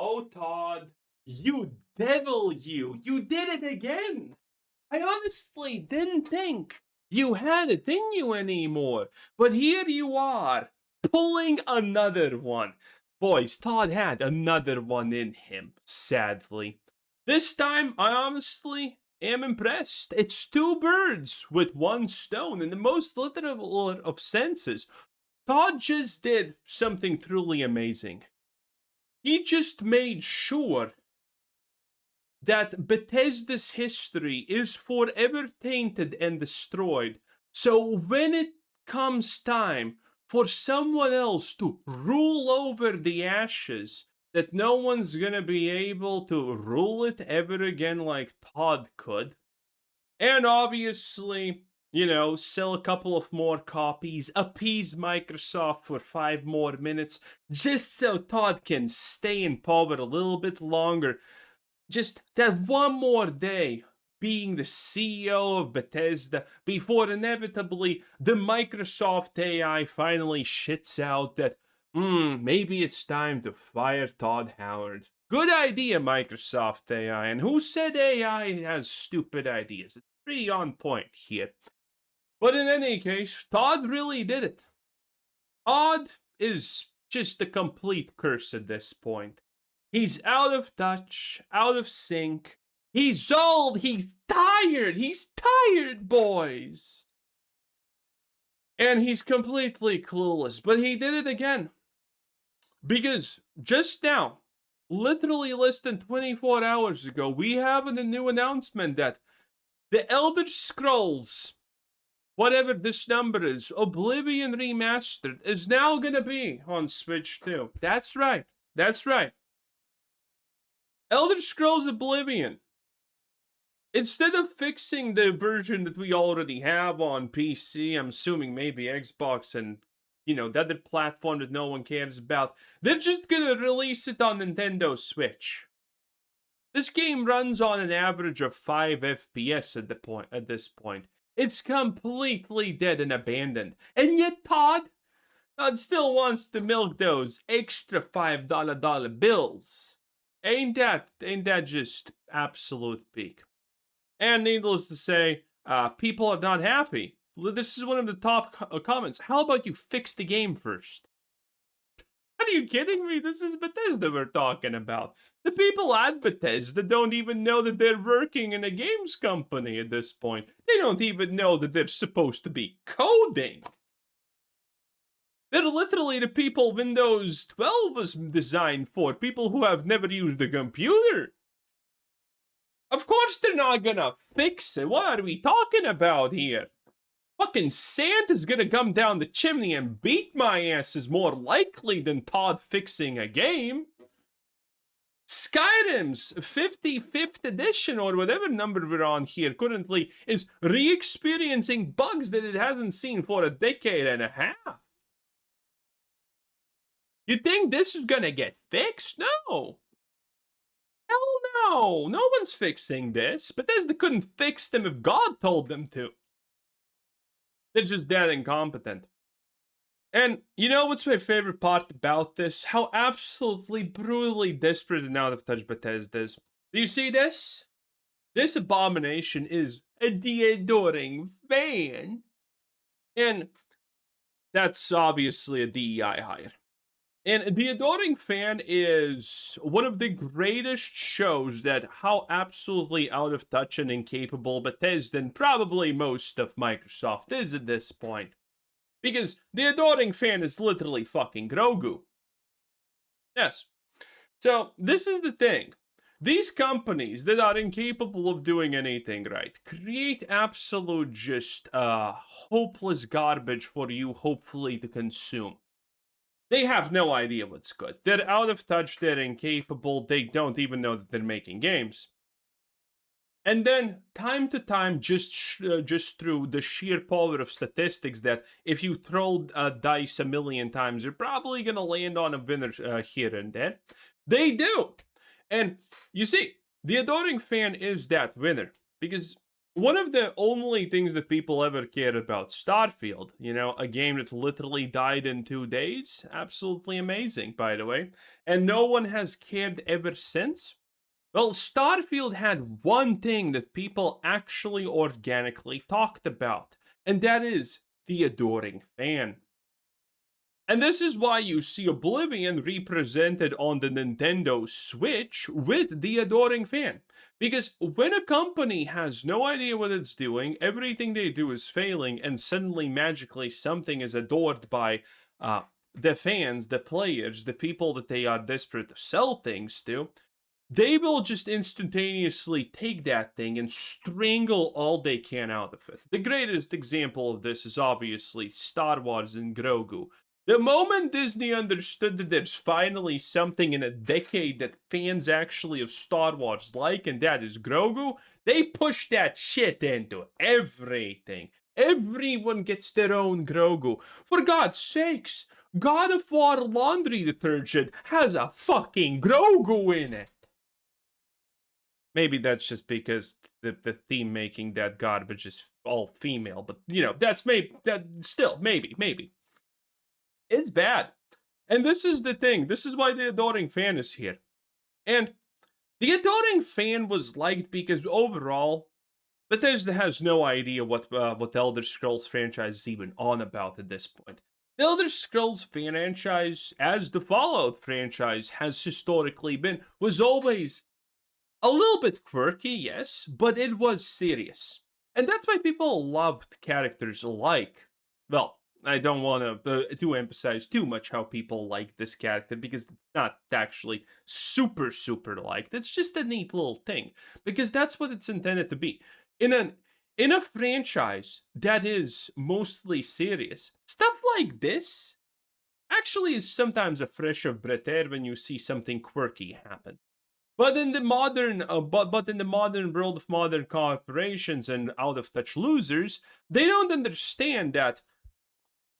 Oh, Todd, you devil, you! You did it again! I honestly didn't think you had it in you anymore, but here you are, pulling another one. Boys, Todd had another one in him, sadly. This time, I honestly am impressed. It's two birds with one stone in the most literal of senses. Todd just did something truly amazing. He just made sure that Bethesda's history is forever tainted and destroyed. So when it comes time for someone else to rule over the ashes, that no one's gonna be able to rule it ever again like Todd could. And obviously, sell a couple of more copies, appease Microsoft for 5 more minutes, just so Todd can stay in power a little bit longer. Just that one more day being the CEO of Bethesda before inevitably the Microsoft AI finally shits out that, maybe it's time to fire Todd Howard. Good idea, Microsoft AI. And who said AI has stupid ideas? It's pretty on point here. But in any case, Todd really did it. Todd is just a complete curse at this point. He's out of touch, out of sync. He's old. He's tired. He's tired, boys. And he's completely clueless. But he did it again. Because just now, literally less than 24 hours ago, we have a new announcement that the Elder Scrolls, whatever this number is, Oblivion Remastered, is now going to be on Switch too. That's right. That's right. Elder Scrolls Oblivion. Instead of fixing the version that we already have on PC, I'm assuming maybe Xbox and, the other platform that no one cares about, they're just gonna release it on Nintendo Switch. This game runs on an average of 5 FPS at this point. It's completely dead and abandoned. And yet Todd still wants to milk those extra $5 bills. Ain't that just absolute peak? And needless to say, people are not happy. This is one of the top comments. How about you fix the game first? Are you kidding me? This is Bethesda we're talking about. The people at Bethesda don't even know that they're working in a games company at this point. They don't even know that they're supposed to be coding. They're literally the people Windows 12 was designed for. People who have never used a computer. Of course they're not gonna fix it. What are we talking about here? Fucking Santa's gonna come down the chimney and beat my ass is more likely than Todd fixing a game. Skyrim's 55th edition, or whatever number we're on here currently, is re-experiencing bugs that it hasn't seen for a decade and a half. You think this is gonna get fixed? No. Hell no. No one's fixing this. Bethesda couldn't fix them if God told them to. They're just that incompetent. And you know what's my favorite part about this? How absolutely brutally desperate and out of touch Bethesda is. Do you see this? This abomination is the adoring fan. And that's obviously a DEI hire. And The Adoring Fan is one of the greatest shows that how absolutely out of touch and incapable Bethesda and probably most of Microsoft is at this point. Because The Adoring Fan is literally fucking Grogu. Yes. So, this is the thing. These companies that are incapable of doing anything right create absolute just hopeless garbage for you hopefully to consume. They have no idea what's good. They're out of touch, they're incapable, they don't even know that they're making games. And then, time to time, just through the sheer power of statistics that if you throw dice a million times, you're probably going to land on a winner here and there. They do! And, you see, The Adoring Fan is that winner. Because one of the only things that people ever cared about, Starfield, you know, a game that literally died in 2 days. Absolutely amazing, by the way. And no one has cared ever since. Well, Starfield had one thing that people actually organically talked about, and that is the adoring fan. And this is why you see Oblivion represented on the Nintendo Switch with the adoring fan. Because when a company has no idea what it's doing, everything they do is failing, and suddenly magically something is adored by the fans, the players, the people that they are desperate to sell things to, they will just instantaneously take that thing and strangle all they can out of it. The greatest example of this is obviously Star Wars and Grogu. The moment Disney understood that there's finally something in a decade that fans actually of Star Wars like, and that is Grogu, they pushed that shit into everything. Everyone gets their own Grogu. For God's sakes, God of War laundry detergent has a fucking Grogu in it. Maybe that's just because the theme making that garbage is all female, but you know, that's maybe that still maybe. It's bad. And this is the thing. This is why the adoring fan is here. And the adoring fan was liked because overall, Bethesda has no idea what the Elder Scrolls franchise is even on about at this point. The Elder Scrolls franchise, as the Fallout franchise has historically been, was always a little bit quirky, yes, but it was serious. And that's why people loved characters like, well, I don't want to emphasize too much how people like this character because it's not actually super liked. It's just a neat little thing because that's what it's intended to be. In a franchise that is mostly serious, stuff like this actually is sometimes a fresh of breath air when you see something quirky happen. But in the modern, but in the modern world of modern corporations and out of touch losers, they don't understand that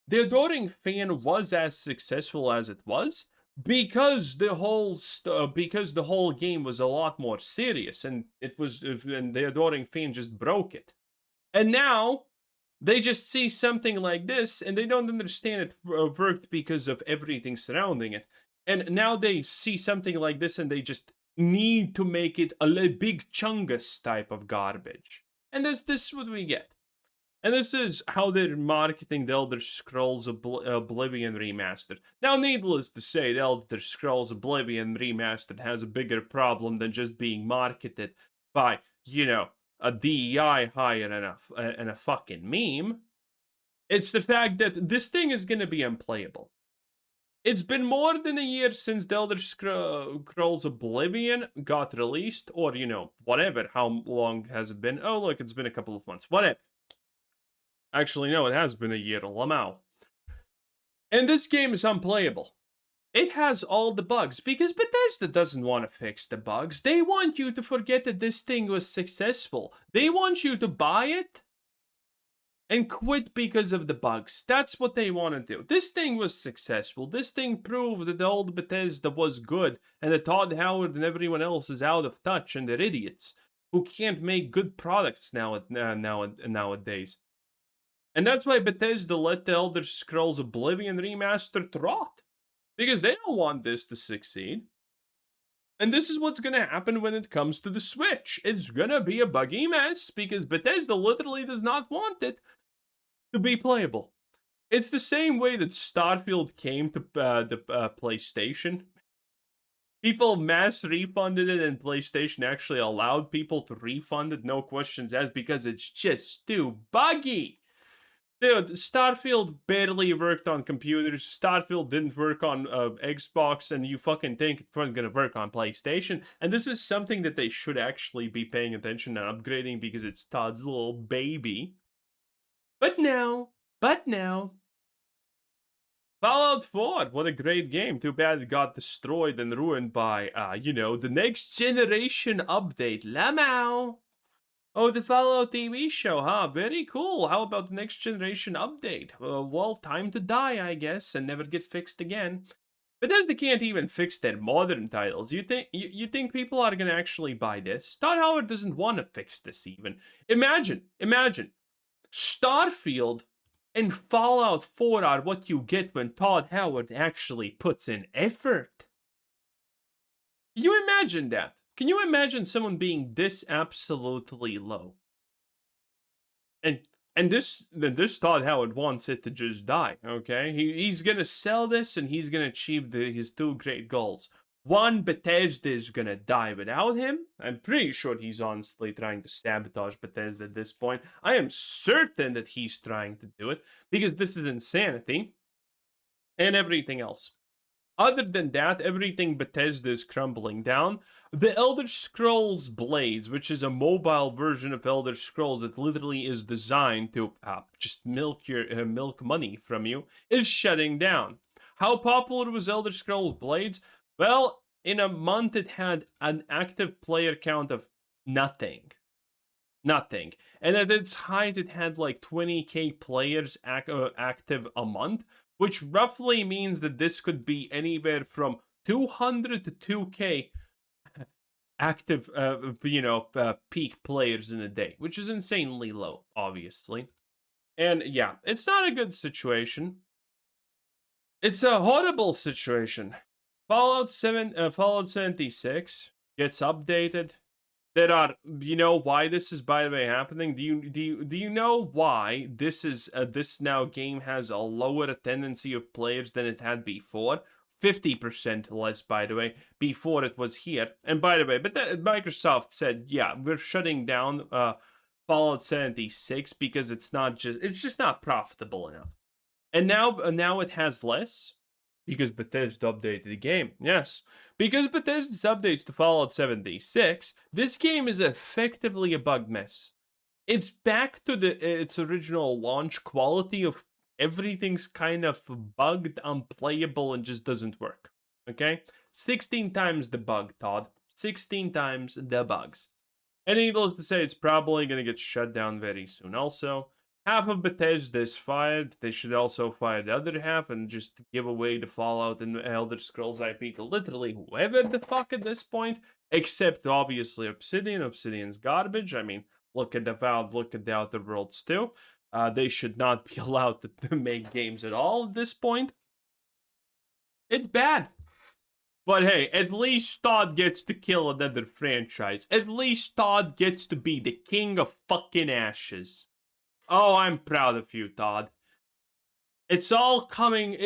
the adoring fan was as successful as it was because because the whole game was a lot more serious, and and the adoring fan just broke it. And now they just see something like this and they don't understand it worked because of everything surrounding it. And now they see something like this and they just need to make it a big chungus type of garbage. And this is what we get. And this is how they're marketing the Elder Scrolls Oblivion Remastered. Now, needless to say, the Elder Scrolls Oblivion Remastered has a bigger problem than just being marketed by, you know, a DEI hire and a fucking meme. It's the fact that this thing is going to be unplayable. It's been more than a year since the Elder Scrolls Oblivion got released, or, you know, whatever. How long has it been? Oh, look, it's been a couple of months. Whatever. Actually, no, it has been a year. Lamau. And this game is unplayable. It has all the bugs because Bethesda doesn't want to fix the bugs. They want you to forget that this thing was successful. They want you to buy it and quit because of the bugs. That's what they want to do. This thing was successful. This thing proved that the old Bethesda was good and that Todd Howard and everyone else is out of touch and they're idiots who can't make good products nowadays. And that's why Bethesda let the Elder Scrolls Oblivion Remastered rot. Because they don't want this to succeed. And this is what's going to happen when it comes to the Switch. It's going to be a buggy mess because Bethesda literally does not want it to be playable. It's the same way that Starfield came to the PlayStation. People mass refunded it, and PlayStation actually allowed people to refund it, no questions asked, because it's just too buggy. Dude, Starfield barely worked on computers. Starfield didn't work on Xbox, and you fucking think it wasn't gonna work on PlayStation. And this is something that they should actually be paying attention and upgrading because it's Todd's little baby. But now, Fallout 4, what a great game. Too bad it got destroyed and ruined by, the next generation update. Lamau. Oh, the Fallout TV show, huh? Very cool. How about the next generation update? Well, time to die, I guess, and never get fixed again. Bethesda can't even fix their modern titles. You think people are gonna actually buy this? Todd Howard doesn't want to fix this even. Imagine Starfield and Fallout 4 are what you get when Todd Howard actually puts in effort. Can you imagine that? Can you imagine someone being this absolutely low? And this Todd Howard wants it to just die. Okay, he's gonna sell this and he's gonna achieve his two great goals. One, Bethesda is gonna die without him. I'm pretty sure he's honestly trying to sabotage Bethesda at this point. I am certain that he's trying to do it because this is insanity and everything else. Other than that, everything Bethesda is crumbling down. The Elder Scrolls Blades, which is a mobile version of Elder Scrolls that literally is designed to just milk money from you, is shutting down. How popular was Elder Scrolls Blades? Well, in a month it had an active player count of nothing. Nothing. And at its height, it had like 20k players active a month, which roughly means that this could be anywhere from 200 to 2k active, peak players in a day, which is insanely low, obviously. And yeah, it's not a good situation. It's a horrible situation. Fallout 76 gets updated. There are, why this is, by the way, happening? Do you know why this now game has a lower tendency of players than it had before? 50% less, by the way, before it was here. And by the way, but Microsoft said, yeah, we're shutting down Fallout 76 because it's just not profitable enough. And now it has less. Because Bethesda updated the game, yes. Because Bethesda's updates to Fallout 76, this game is effectively a bug mess. It's back to its original launch quality of everything's kind of bugged, unplayable, and just doesn't work. Okay? 16 times the bug, Todd. 16 times the bugs. And needless to say, it's probably going to get shut down very soon also. Half of Bethesda is fired. They should also fire the other half and just give away the Fallout and Elder Scrolls IP to literally whoever the fuck at this point, except obviously Obsidian. Obsidian's garbage. I mean, look at the Valve, look at the Outer Worlds too. They should not be allowed to make games at all at this point. It's bad. But hey, at least Todd gets to kill another franchise. At least Todd gets to be the king of fucking ashes. Oh, I'm proud of you, Todd. It's all collapsing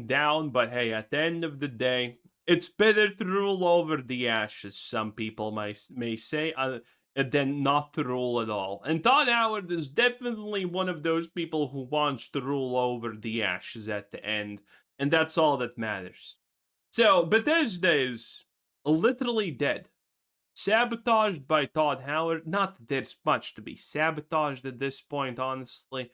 down, but hey, at the end of the day, it's better to rule over the ashes, some people may say, than not to rule at all. And Todd Howard is definitely one of those people who wants to rule over the ashes at the end, and that's all that matters. So, Bethesda is literally dead. Sabotaged by Todd Howard. Not that there's much to be sabotaged at this point, honestly.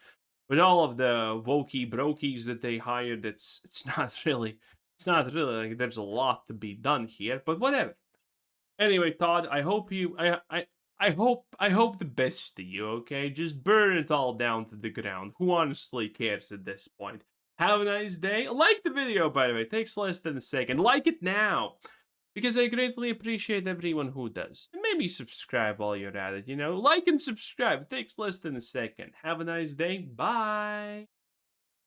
With all of the wokey brokies that they hired, it's not really like there's a lot to be done here, but whatever. Anyway, Todd, I hope I hope the best to you, okay? Just burn it all down to the ground. Who honestly cares at this point? Have a nice day. Like the video, by the way. It takes less than a second. Like it now. Because I greatly appreciate everyone who does. And maybe subscribe while you're at it, Like and subscribe. It takes less than a second. Have a nice day. Bye.